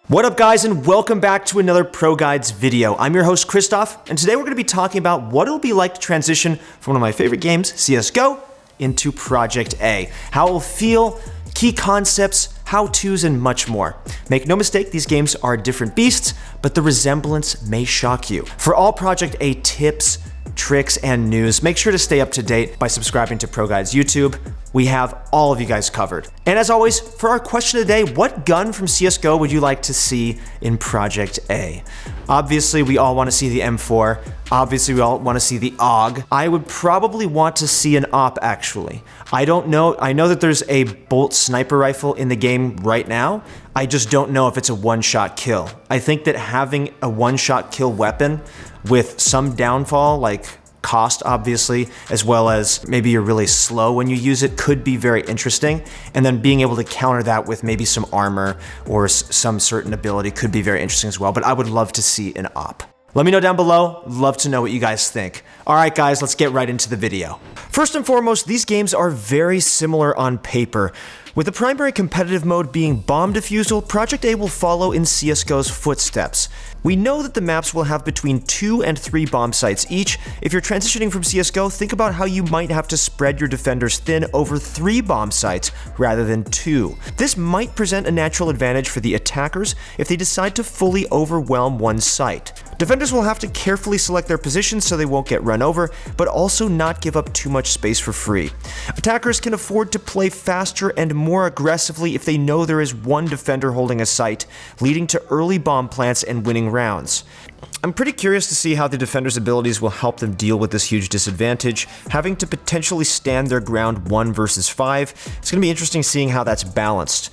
What up guys, and welcome back to another ProGuides video. I'm your host Christoph, and today we're going to be talking about what it'll be like to transition from one of my favorite games, CSGO, into Project A. How it will feel, key concepts, how-tos, and much more. Make no mistake, these games are different beasts, but the resemblance may shock you. For all Project A tips, tricks, and news, make sure to stay up to date by subscribing to ProGuides YouTube. We have all of you guys covered. And as always, for our question of the day, what gun from CSGO would you like to see in Project A? Obviously, we all want to see the M4. Obviously, we all want to see the AUG. I would probably want to see an AWP, actually. I don't know. I know that there's a bolt sniper rifle in the game right now. I just don't know if it's a one-shot kill. I think that having a one-shot kill weapon with some downfall, like cost obviously, as well as maybe you're really slow when you use it, could be very interesting. And then being able to counter that with maybe some armor or some certain ability could be very interesting as well. But I would love to see an AWP. Let me know down below. Love to know what you guys think. All right, guys, let's get right into the video. First and foremost, these games are very similar on paper. With the primary competitive mode being bomb defusal, Project A will follow in CSGO's footsteps. We know that the maps will have between 2 and 3 bomb sites each. If you're transitioning from CSGO, think about how you might have to spread your defenders thin over 3 bomb sites rather than 2. This might present a natural advantage for the attackers if they decide to fully overwhelm one site. Defenders will have to carefully select their positions so they won't get run over, but also not give up too much space for free. Attackers can afford to play faster and more aggressively if they know there is one defender holding a site, leading to early bomb plants and winning rounds. I'm pretty curious to see how the defenders' abilities will help them deal with this huge disadvantage, having to potentially stand their ground 1 versus 5. It's going to be interesting seeing how that's balanced.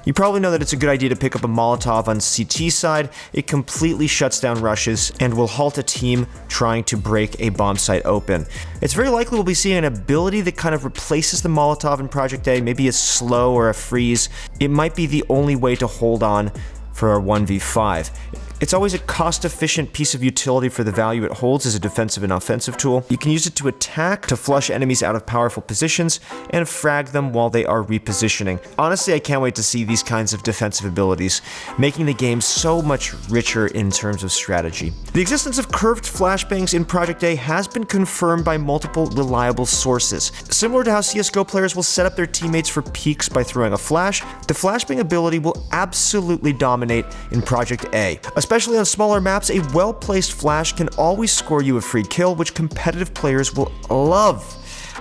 You probably know that it's a good idea to pick up a Molotov on CT side. It completely shuts down rushes and will halt a team trying to break a bomb site open. It's very likely we'll be seeing an ability that kind of replaces the Molotov in Project A, maybe a slow or a freeze. It might be the only way to hold on for a 1v5. It's always a cost-efficient piece of utility for the value it holds as a defensive and offensive tool. You can use it to attack, to flush enemies out of powerful positions, and frag them while they are repositioning. Honestly, I can't wait to see these kinds of defensive abilities, making the game so much richer in terms of strategy. The existence of curved flashbangs in Project A has been confirmed by multiple reliable sources. Similar to how CSGO players will set up their teammates for peeks by throwing a flash, the flashbang ability will absolutely dominate in Project A. Especially on smaller maps, a well-placed flash can always score you a free kill, which competitive players will love.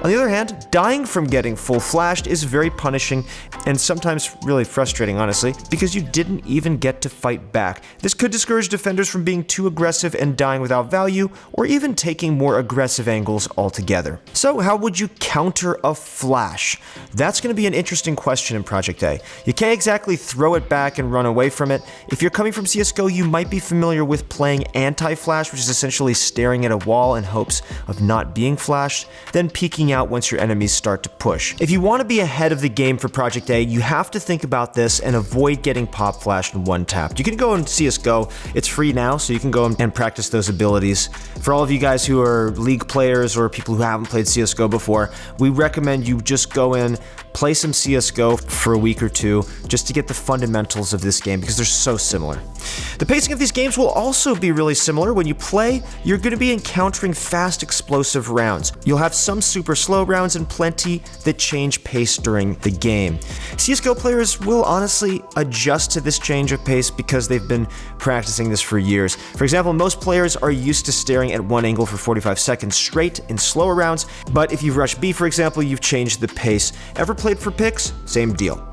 On the other hand, dying from getting full flashed is very punishing and sometimes really frustrating, honestly, because you didn't even get to fight back. This could discourage defenders from being too aggressive and dying without value, or even taking more aggressive angles altogether. So how would you counter a flash? That's going to be an interesting question in Project A. You can't exactly throw it back and run away from it. If you're coming from CSGO, you might be familiar with playing anti-flash, which is essentially staring at a wall in hopes of not being flashed, then peeking out once your enemies start to push. If you want to be ahead of the game for Project A, you have to think about this and avoid getting pop flashed and one tapped. You can go in CSGO, it's free now, so you can go and practice those abilities. For all of you guys who are League players or people who haven't played CSGO before, we recommend you just go in, play some CSGO for a week or two, just to get the fundamentals of this game because they're so similar. The pacing of these games will also be really similar. When you play, you're going to be encountering fast, explosive rounds. You'll have some super slow rounds and plenty that change pace during the game. CSGO players will honestly adjust to this change of pace because they've been practicing this for years. For example, most players are used to staring at one angle for 45 seconds straight in slower rounds, but if you've rushed B, for example, you've changed the pace. Ever played for picks? Same deal.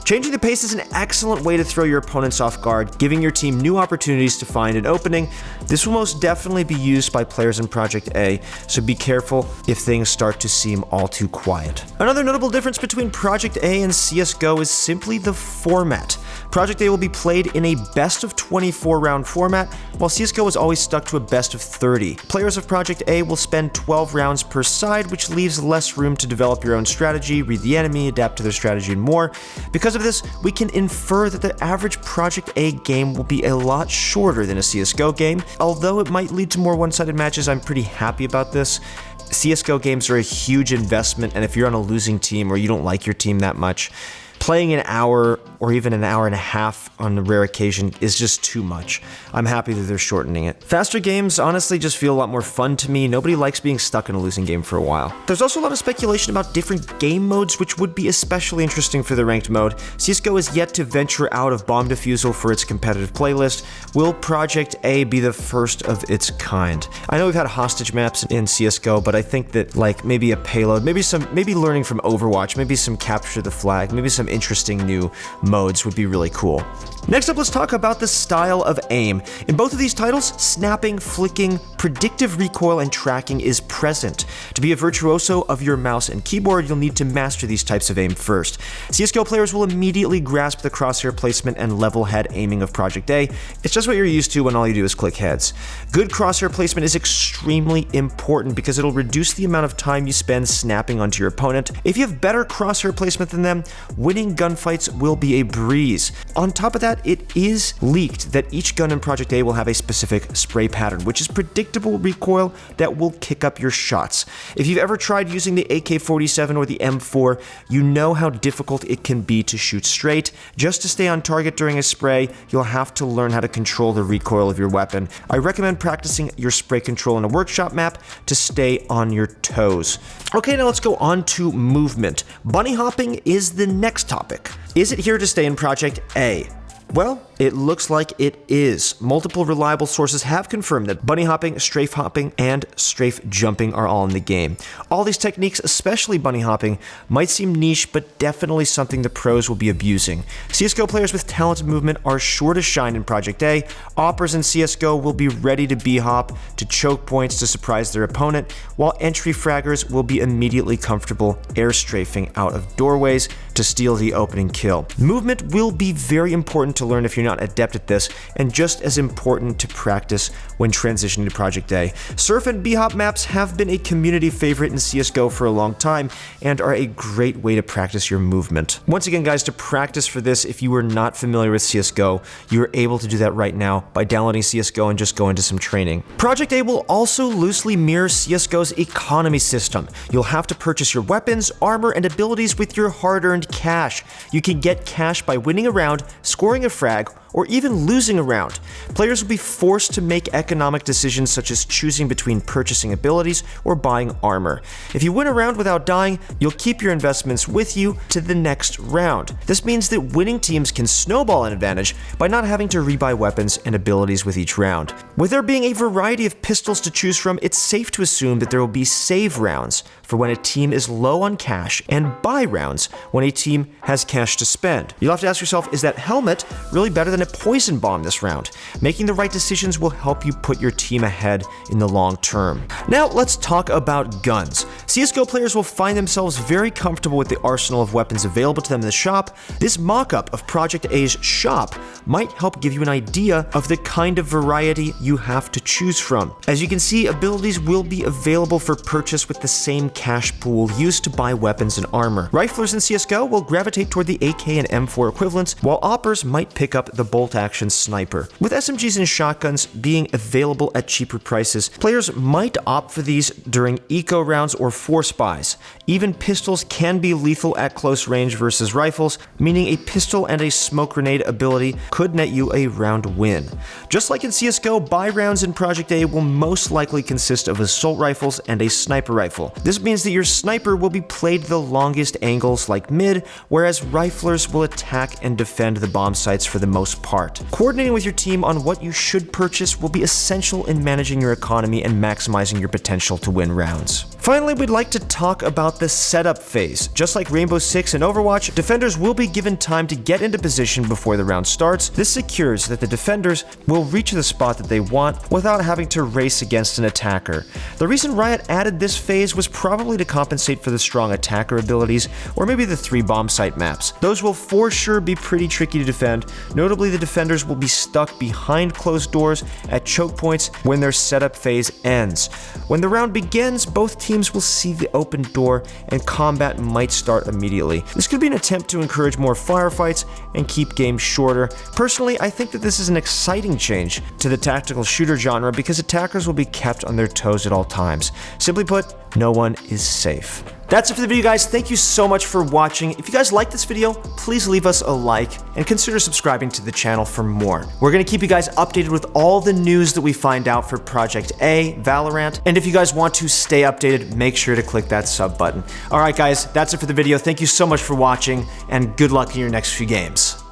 Changing the pace is an excellent way to throw your opponents off guard, giving your team new opportunities to find an opening. This will most definitely be used by players in Project A, so be careful if things start to seem all too quiet. Another notable difference between Project A and CSGO is simply the format. Project A will be played in a best of 24 round format, while CSGO is always stuck to a best of 30. Players of Project A will spend 12 rounds per side, which leaves less room to develop your own strategy, read the enemy, adapt to their strategy, and more. Because of this, we can infer that the average Project A game will be a lot shorter than a CSGO game. Although it might lead to more one-sided matches, I'm pretty happy about this. CSGO games are a huge investment, and if you're on a losing team or you don't like your team that much, Playing an hour or even an hour and a half on a rare occasion is just too much. I'm happy that they're shortening it. Faster games honestly just feel a lot more fun to me. Nobody likes being stuck in a losing game for a while. There's also a lot of speculation about different game modes, which would be especially interesting for the ranked mode. CSGO is yet to venture out of bomb defusal for its competitive playlist. Will Project A be the first of its kind? I know we've had hostage maps in CSGO, but I think that like maybe a payload, maybe learning from Overwatch, maybe some capture the flag, maybe some interesting new modes would be really cool. Next up, let's talk about the style of aim. In both of these titles, snapping, flicking, predictive recoil, and tracking is present. To be a virtuoso of your mouse and keyboard, you'll need to master these types of aim first. CSGO players will immediately grasp the crosshair placement and level head aiming of Project A. It's just what you're used to when all you do is click heads. Good crosshair placement is extremely important because it'll reduce the amount of time you spend snapping onto your opponent. If you have better crosshair placement than them, winning gunfights will be a breeze. On top of that, it is leaked that each gun in Project A will have a specific spray pattern, which is predictable recoil that will kick up your shots. If you've ever tried using the AK-47 or the M4, you know how difficult it can be to shoot straight. Just to stay on target during a spray, you'll have to learn how to control the recoil of your weapon. I recommend practicing your spray control in a workshop map to stay on your toes. Okay, now let's go on to movement. Bunny hopping is the next topic. Is it here to stay in Project A? Well, it looks like it is. Multiple reliable sources have confirmed that bunny hopping, strafe hopping, and strafe jumping are all in the game. All these techniques, especially bunny hopping, might seem niche, but definitely something the pros will be abusing. CSGO players with talented movement are sure to shine in Project A. Oppers in CSGO will be ready to b-hop, to choke points to surprise their opponent, while entry fraggers will be immediately comfortable air strafing out of doorways to steal the opening kill. Movement will be very important to learn if you're not adept at this, and just as important to practice when transitioning to Project A. Surf and b-hop maps have been a community favorite in CSGO for a long time and are a great way to practice your movement. Once again, guys, to practice for this, if you are not familiar with CSGO, you are able to do that right now by downloading CSGO and just go into some training. Project A will also loosely mirror CSGO's economy system. You'll have to purchase your weapons, armor, and abilities with your hard-earned cash. You can get cash by winning a round, scoring a frag, or even losing a round. Players will be forced to make economic decisions such as choosing between purchasing abilities or buying armor. If you win a round without dying, you'll keep your investments with you to the next round. This means that winning teams can snowball an advantage by not having to rebuy weapons and abilities with each round. With there being a variety of pistols to choose from, it's safe to assume that there will be save rounds for when a team is low on cash and buy rounds when a team has cash to spend. You'll have to ask yourself, is that helmet really better than a poison bomb this round? Making the right decisions will help you put your team ahead in the long term. Now let's talk about guns. CSGO players will find themselves very comfortable with the arsenal of weapons available to them in the shop. This mock-up of Project A's shop might help give you an idea of the kind of variety you have to choose from. As you can see, abilities will be available for purchase with the same cash pool used to buy weapons and armor. Riflers in CSGO will gravitate toward the AK and M4 equivalents, while oppers might pick up the bolt-action sniper. With SMGs and shotguns being available at cheaper prices, players might opt for these during eco rounds or force buys. Even pistols can be lethal at close range versus rifles, meaning a pistol and a smoke grenade ability could net you a round win. Just like in CSGO, buy rounds in Project A will most likely consist of assault rifles and a sniper rifle. This means that your sniper will be played the longest angles like mid, whereas riflers will attack and defend the bomb sites for the most part. Coordinating with your team on what you should purchase will be essential in managing your economy and maximizing your potential to win rounds. Finally, we'd like to talk about the setup phase. Just like Rainbow Six and Overwatch, defenders will be given time to get into position before the round starts. This secures that the defenders will reach the spot that they want without having to race against an attacker. The reason Riot added this phase was probably to compensate for the strong attacker abilities, or maybe the 3 bomb site maps. Those will for sure be pretty tricky to defend. Notably, the defenders will be stuck behind closed doors at choke points when their setup phase ends. When the round begins, both teams will see the open door and combat might start immediately. This could be an attempt to encourage more firefights and keep games shorter. Personally, I think that this is an exciting change to the tactical shooter genre because attackers will be kept on their toes at all times. Simply put, no one is safe. That's it for the video, guys. Thank you so much for watching. If you guys like this video, please leave us a like and consider subscribing to the channel for more. We're gonna keep you guys updated with all the news that we find out for Project A, Valorant, and if you guys want to stay updated, make sure to click that sub button. All right, guys, that's it for the video. Thank you so much for watching, and good luck in your next few games.